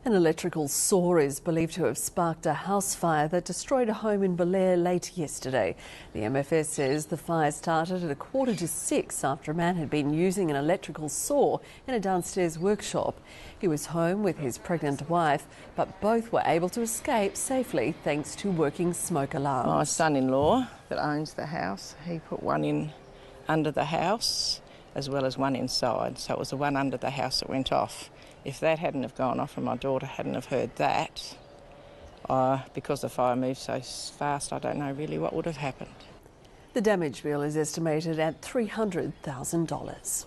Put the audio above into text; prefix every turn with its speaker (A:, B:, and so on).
A: An electrical saw is believed to have sparked a house fire that destroyed a home in Belair late yesterday. The MFS says the fire started at 6:15 after a man had been using an electrical saw in a downstairs workshop. He was home with his pregnant wife, but both were able to escape safely thanks to working smoke alarms.
B: My son-in-law that owns the house, he put one in under the house as well as one inside, so it was the one under the house that went off. If that hadn't have gone off and my daughter hadn't have heard that, because the fire moved so fast, I don't know really what would have happened.
A: The damage bill is estimated at $300,000.